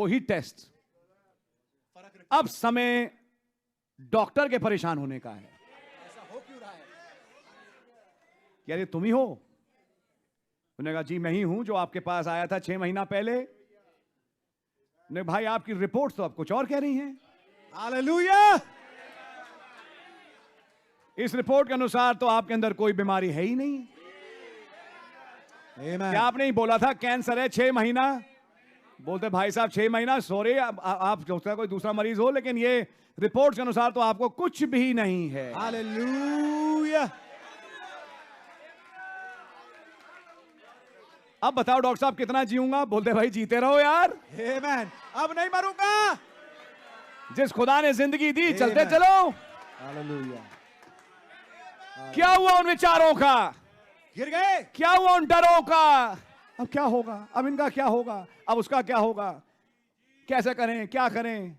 वो ही टेस्ट। अब समय डॉक्टर के परेशान होने का है। ऐसा हो क्यों रहा है? क्या ये तुम ही हो? उन्होंने कहा जी मैं ही हूं जो आपके पास आया था 6 महीना पहले। ने भाई आपकी रिपोर्ट तो अब कुछ और कह रही हैं। हालेलुया। इस रिपोर्ट के अनुसार तो आपके अंदर कोई बीमारी है ही नहीं। आमीन। क्या आपने ही बोला था कैंसर है 6 महीना? बोलते भाई साहब 6 महीना सॉरी, आप सोचते कोई दूसरा मरीज हो, लेकिन ये रिपोर्ट के अनुसार तो आपको कुछ भी नहीं है। हालेलुया। अब बताओ डॉक्टर साहब कितना जीऊंगा? बोलते भाई जीते रहो यार, आमीन। अब नहीं मरूंगा। जिस खुदा ने जिंदगी दी चलते चलो। हालेलुया। क्या हुआ उन विचारों का? गिर गए। क्या हुआ उन डरों का? अब क्या होगा? अब इनका क्या होगा? अब उसका क्या होगा? कैसे करें, क्या करें?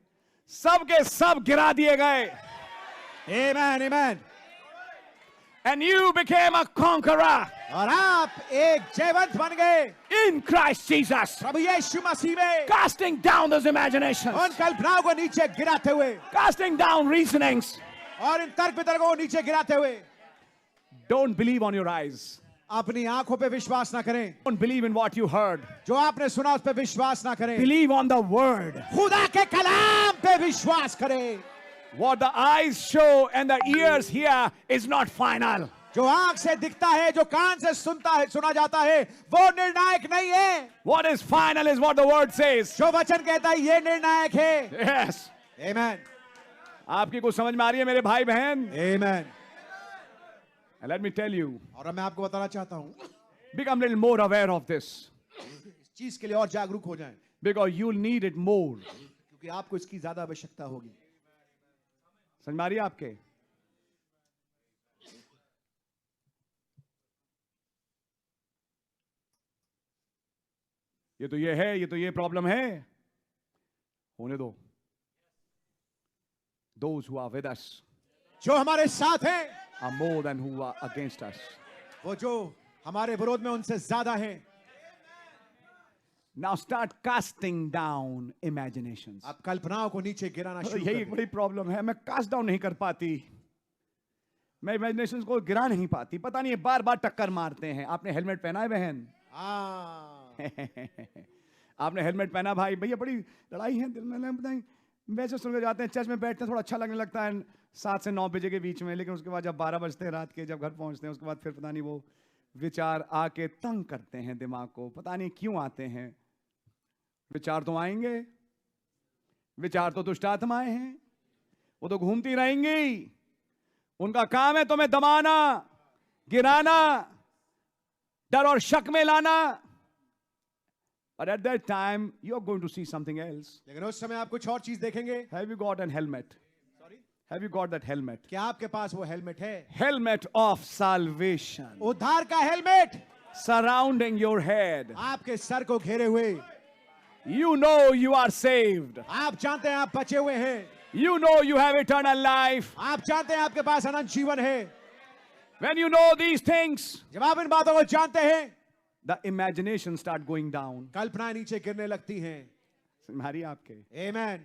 सब के सब गिरा दिए गए। आमीन आमीन। And you became a conqueror और आप एक जयवंत बन गए in Christ Jesus, प्रभु यीशु मसीह में। casting down those imaginations, उन कल्पनाओं को नीचे गिराते हुए casting down reasonings. और इन तर्क वितर्कों को नीचे गिराते हुए। Don't believe on your eyes. अपनी आंखों पे विश्वास ना करें। Don't believe in what you heard. जो आपने सुना उस पे विश्वास ना करें। Believe on the word. खुदा के कलाम पे विश्वास करें। What the eyes show and the ears hear is not final. जो आंख से दिखता है, जो कान से सुना जाता है, वो निर्णायक नहीं है। What is final is what the word says. जो वचन कहता है ये निर्णायक है। Yes. आमीन आपकी कुछ समझ में आ रही है मेरे भाई बहन? आमीन। And let me tell you, और अब मैं आपको बताना चाहता हूं, become a little more aware of this, इस चीज के लिए और जागरूक हो जाएं, because you'll need it more. क्योंकि आपको इसकी ज्यादा आवश्यकता होगी। समझ में आ रही है आपके? ये तो ये है, ये तो ये प्रॉब्लम है, होने दो। Those who are with us जो हमारे साथ हैं, are more than who are against us. वो जो हमारे विरोध में उनसे ज्यादा हैं। Now start casting down imaginations. आप कल्पनाओं को नीचे गिराना शुरू यही कर एक दें। बड़ी प्रॉब्लम है, मैं कास्ट डाउन नहीं कर पाती, मैं इमेजिनेशंस को गिरा नहीं पाती। पता नहीं बार बार टक्कर मारते हैं। आपने हेलमेट पहना है बहन? आपने हेलमेट पहना भाई? भैया बड़ी लड़ाई है दिल में, बताएं। वैसे सुनकर जाते हैं, चर्च में बैठते हैं, थोड़ा अच्छा लगने लगता है 7 से 9 बजे के बीच में, लेकिन उसके बाद जब 12 बजते हैं रात के, जब घर पहुंचते हैं, उसके बाद फिर पता नहीं वो विचार आके तंग करते हैं दिमाग को। पता नहीं क्यों आते हैं। विचार तो आएंगे, विचार तो दुष्ट आत्माएं हैं, वो तो घूमती रहेंगी। उनका काम है तुम्हें दबाना, गिराना, डर और शक में लाना। But at that time, you're going to see something else. लेकिन उस समय आप कुछ और चीज देखेंगे। Have you got an helmet? Sorry? Have you got that helmet? क्या आपके पास वो हेलमेट है? Helmet of salvation. उद्धार का हेलमेट Surrounding your head. आपके सर को घेरे हुए। You know you are saved. आप जानते हैं आप बचे हुए हैं। You know you have eternal life. आप जानते हैं आपके पास अनंत जीवन है। When you know these things, जब आप इन बातों को जानते हैं, the imagination start going down. कल्पनाएं नीचे गिरने लगती हैं। तुम्हारी आपके। आमीन।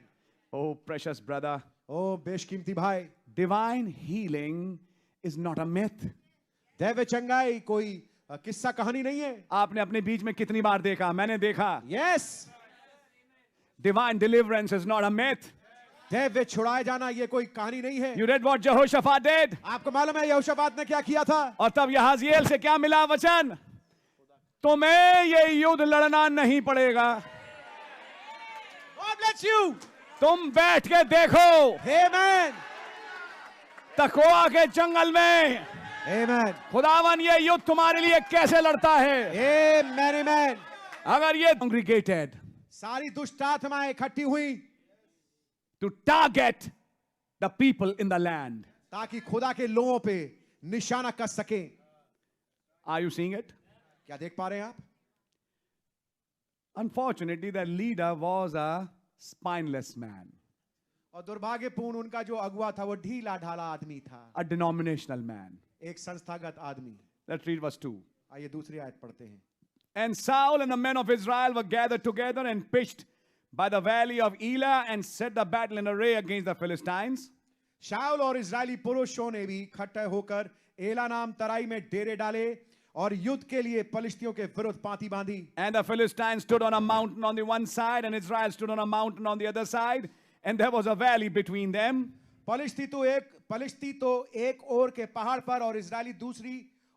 Oh precious brother. ओ बेशकीमती भाई, Divine healing is not a myth. दैव चंगाई कोई किस्सा कहानी नहीं है। आपने अपने बीच में कितनी बार देखा? मैंने देखा। Yes, Divine deliverance is not a myth. दैव छुड़ाए जाना ये कोई कहानी नहीं है। You read what Jehoshaphat did? आपको मालूम है यहोशापात ने क्या किया था? और तब यहाज़िएल से क्या मिला वचन? तुम्हें ये युद्ध लड़ना नहीं पड़ेगा, God bless you. तुम बैठ के देखो। Amen. तकोआ के जंगल में Amen. खुदावन ये युद्ध तुम्हारे लिए कैसे लड़ता है। Amen. Amen. अगर ये congregated सारी दुष्ट आत्माएं इकट्ठी हुई to target the people in the land. ताकि खुदा के लोगों पे निशाना कस सके। Are you seeing it? क्या देख पा रहे हैं आप? Unfortunately, the leader was a spineless man, और दुर्भाग्यपूर्ण उनका जो अगुआ था वो ढीला ढाला आदमी था, a denominational man. एक संस्थागत आदमी। Let's read verse 2. आइए दूसरी आयत पढ़ते हैं। And Saul and the men of Israel were gathered together and pitched by the valley of Elah and set the battle in array against the Philistines. शाऊल और Israeli पुरुषों ने भी इकट्ठे होकर एला नाम तराई में डेरे डाले और युद्ध के लिए पलिश्तियों के विरुद्ध पांति बांधी. And the Philistines stood on a mountain on the one side, and Israel stood on a mountain on the other side, and there was a valley between them. पलिश्ती तो एक ओर के पहाड़ पर और इजरायली दूसरी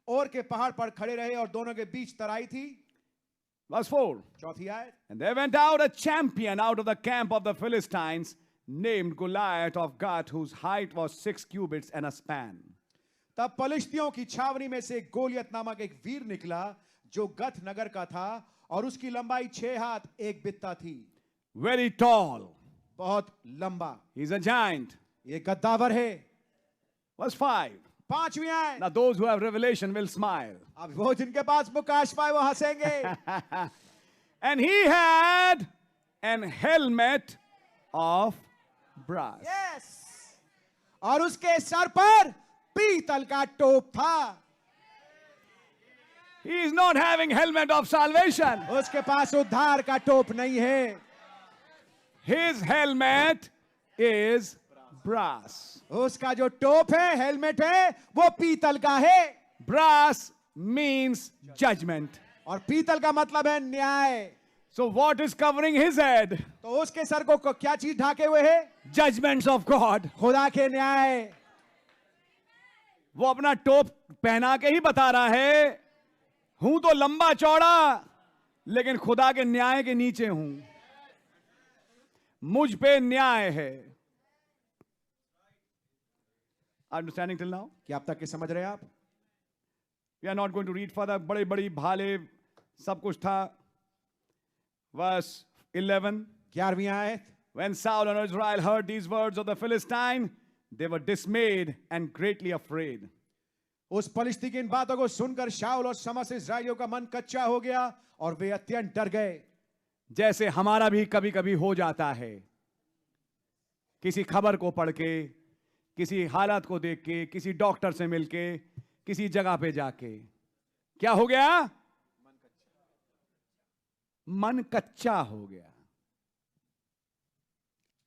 ओर के पहाड़ पर खड़े रहे और दोनों के बीच तराई थी. Verse 4. चौथी आयत. And there went out a champion out of the camp of the Philistines, named Goliath of Gath, whose height was 6 cubits and a span. तब पलिश्तियों की छावनी में से गोलियत नामक एक वीर निकला जो गथ नगर का था और उसकी लंबाई 6 हाथ 1 बित्ता थी. Very tall. बहुत लंबा. He's a giant. ये गद्दावर है. Verse 5. पांचवी आयत. Now those who have revelation will smile. अब वो जिनके पास प्रकाश पाए वो हंसेंगे. And he had an helmet of brass. Yes. और उसके सर पर पीतल का टोप था. He is not having helmet of salvation. उसके पास उद्धार का टोप नहीं है. His helmet is brass. उसका जो टोप है, हेलमेट है, वो पीतल का है. Brass means judgment. और पीतल का मतलब है न्याय. So what is covering his head? तो उसके सर को क्या चीज ढाके हुए है? Judgments of God. खुदा के न्याय. वो अपना टोप पहना के ही बता रहा है, हूं तो लंबा चौड़ा, लेकिन खुदा के न्याय के नीचे हूं. मुझ पे न्याय है. Understanding till now? क्या अब तक के समझ रहे हैं आप? We are not going to read further. बड़े बड़ी भाले सब कुछ था. Verse 11. 11वीं आयत. When Saul and Israel heard these words of the Philistine, they were dismayed and greatly afraid. उस पलिश्ती की इन बातों को सुनकर शाऊल और समस्त इस्राएलियों का मन कच्चा हो गया और वे अत्यंत डर गए. जैसे हमारा भी कभी कभी हो जाता है, किसी खबर को पढ़ के, किसी हालत को देख के, किसी डॉक्टर से मिलके, किसी जगह पे जाके क्या हो गया? मन कच्चा हो गया.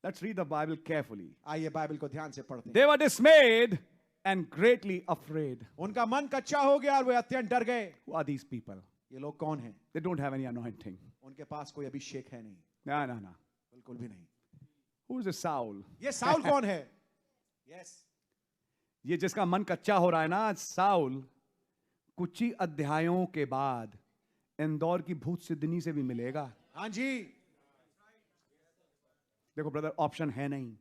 Let's read the Bible carefully. आइए बाइबल को ध्यान से पढ़ते हैं. They were dismayed and greatly afraid. उनका मन कच्चा हो गया और वे अत्यंत डर गए. Who are these people? ये लोग कौन हैं? They don't have any anointing. उनके पास कोई अभिषेक है नहीं. No. बिल्कुल भी नहीं. Who is this Saul? ये साउल कौन है? Yes. ये जिसका मन कच्चा हो रहा है ना, साउल कुछ ही अध्यायों के बाद इंदौर की भूत सिद्धनी से भी मिलेगा. हाँ जी. देखो ब्रदर, ऑप्शन है नहीं.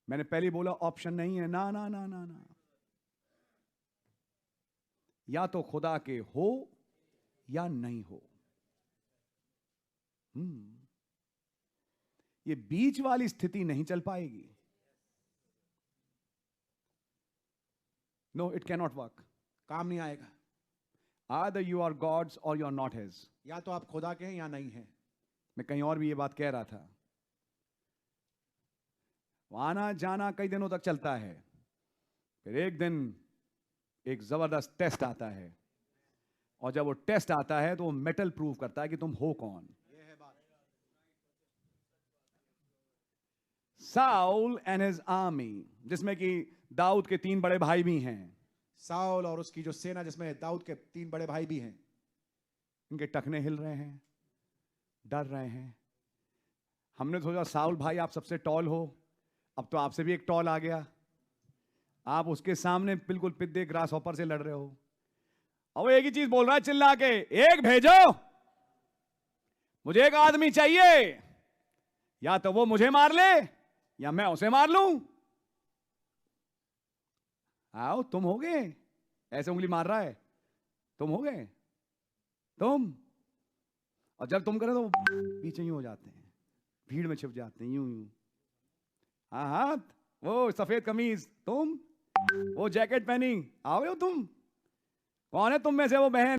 मैंने पहले बोला ऑप्शन नहीं है. ना. या तो खुदा के हो या नहीं हो. ये बीच वाली स्थिति नहीं चल पाएगी. No, it can not work. काम नहीं आएगा. Either you are God's or you are not His. या तो आप खुदा के हैं या नहीं हैं. मैं कहीं और भी ये बात कह रहा था. आना जाना कई दिनों तक चलता है, फिर एक दिन एक जबरदस्त टेस्ट आता है, और जब वो टेस्ट आता है तो वो मेटल प्रूव करता है कि तुम हो कौन. Saul and his army, जिसमें कि दाऊद के 3 बड़े भाई भी हैं. साउल और उसकी जो सेना जिसमें दाऊद के 3 बड़े भाई भी हैं. इनके टखने हिल रहे हैं, डर रहे हैं. हमने सोचा साउल भाई आप सबसे टॉल हो, अब तो आपसे भी एक टॉल आ गया. आप उसके सामने बिल्कुल पिद्दे ग्रास हॉपर से लड़ रहे हो, और वो एक ही चीज बोल रहा है चिल्ला के, एक भेजो, मुझे एक आदमी चाहिए, या तो वो मुझे मार ले या मैं उसे मार लूं. आओ, तुम हो गए. ऐसे उंगली मार रहा है, तुम हो गए तुम. और जब तुम करें तो पीछे यूं हो जाते हैं, भीड़ में छिप जाते हैं यूं. हाँ, वो सफेद कमीज तुम, वो जैकेट पहनी, आओ तुम. कौन है तुम में से वो बहन?